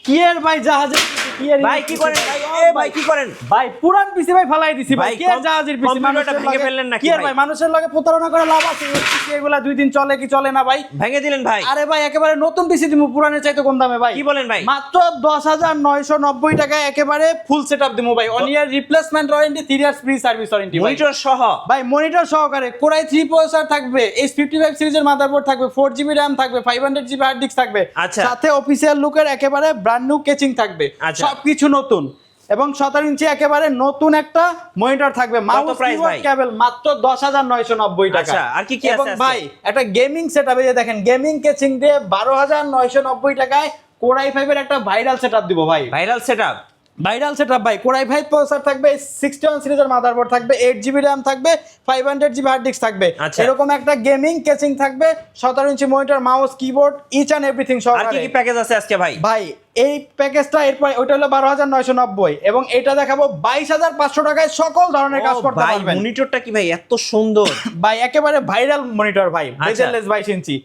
কি এর ভাই জাহাজের কি এর ভাই কি করেন ভাই? ভাই কি করেন? ভাই পুরান পিসি ভাই ফালাই দিছি ভাই। কি এর জাহাজের পিসি কম্পিউটারটা ভেঙে ফেললেন নাকি কি এর ভাই মানুষের লগে প্রতারণা করে লাভ আছে? পিসি এগুলা 2 দিন চলে কি চলে না ভাই? ভেঙে দিলেন ভাই? আরে ভাই একেবারে নতুন পিসি দিমু পুরানের চাইতে কম দামে ভাই। কি বলেন ভাই? মাত্র 10990 টাকায় একেবারে ফুল সেটআপ দিমু ভাই। 1 ইয়ার replacement warranty, 3 years free service warranty ভাই। মনিটর সহ ভাই মনিটর সহকারে Core i3 প্রসেসর থাকবে, H55 সিরিজের মাদারবোর্ড থাকবে, 4GB RAM থাকবে, 500GB হার্ড ডিস্ক থাকবে, আচ্ছা। সাথে অফিশিয়াল লুকের একেবারে ব্র্যান্ড নিউ কেচিং থাকবে, আচ্ছা। সবকিছু নতুন এবং 17 ইঞ্চি একেবারে নতুন একটা মনিটর থাকবে। মাউস প্রাইস কিবোর্ড ভাই? কেবল মাত্র 10990 টাকা। আচ্ছা, আর কি কি আছে এবং আজকে? ভাই একটা গেমিং সেটআপ এই যে দেখেন, গেমিং কেচিং দিয়ে 12990 টাকায় Core i5 এর একটা ভাইরাল সেটআপ দিব ভাই। Viral setup. ভাইরাল সেটআপ ভাই। Core i5 প্রসেসর থাকবে, 61 সিরিজের মাদারবোর্ড থাকবে, 8GB RAM থাকবে, 500GB হার্ড ডিস্ক থাকবে, আচ্ছা। এরকম একটা গেমিং কেচিং থাকবে, 17 inch monitor, mouse keyboard, each and everything আর কি সহকারে। কি প্যাকেজ আছে আজকে ভাই? ভাই এই প্যাকেজটা এরপর ওইটা হলো 12990 এবং এটা দেখাবো 22500 টাকায় সকল ধরনের কাজ করতে ভাই পারবেন। মনিটরটা কি ভাই এত সুন্দর? ভাই একেবারে ভাইরাল মনিটর ভাই, আচ্ছা। বেজেলেস 22 ইঞ্চি।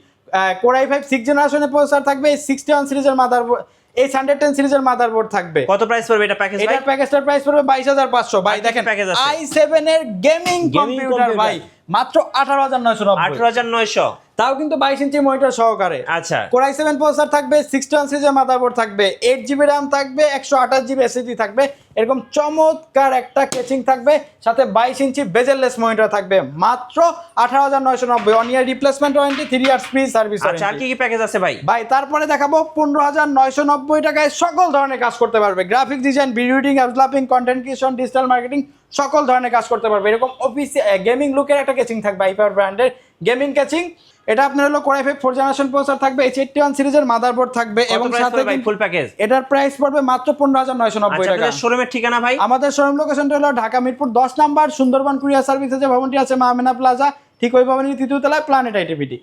Core i5 6 জেনারেশনের প্রসেসর থাকবে, 61 সিরিজের মাদারবোর্ড, H110 সিরিজের মাদারবোর্ড থাকবে। কত প্রাইস পড়বে এটা প্যাকেজ ভাই? এটার প্যাকেজটার প্রাইস পড়বে 22500 ভাই। আর কি দেখেন প্যাকেজ আছে? i7 এর গেমিং কম্পিউটার ভাই মাত্র 18990, 18900। তাও কিন্তু 22 ইঞ্চি মনিটর সহকারে। আচ্ছা। Core i7 প্রসেসর থাকবে, 61 সিরিজের মাদারবোর্ড থাকবে, 8GB RAM থাকবে, 128GB SSD থাকবে, এরকম চমৎকার একটা কেচিং থাকবে, সাথে 22 ইঞ্চি বেজেললেস মনিটর থাকবে মাত্র 18990, 1 ইয়ার replacement warranty, 3 years free service আচ্ছা, আর কি কি প্যাকেজ আছে ভাই? ভাই। তারপরে দেখাবো 15990 টাকায় সকল ধরনের কাজ করতে পারবে, graphic design, video editing, developing, content creation, digital marketing, সকল ধরনের কাজ করতে পারবে। এরকম অফিস গেমিং লুকের একটা কেচিং থাকবে, হাইপার ব্র্যান্ডের গেমিং কেচিং। এটা আপনার হলো Core i5 4 জেনারেশন প্রসেসর থাকবে, H81 সিরিজের মাদারবোর্ড থাকবে এবং সাথে ভাই ফুল প্যাকেজ? এটার প্রাইস পড়বে মাত্র 15990 আচ্ছা, টাকা। আপনাদের শোরুমের ঠিকানা ভাই? আমাদের শোরুম লোকেশনটা হলো ঢাকা মিরপুর 10 নাম্বার সুন্দরবন কুরিয়ার সার্ভিসে যে ভবনটি আছে মাহমেনা প্লাজা, ঠিক ওই ভবনের তৃতীয় তলায় প্ল্যানেট আইটিভিটি।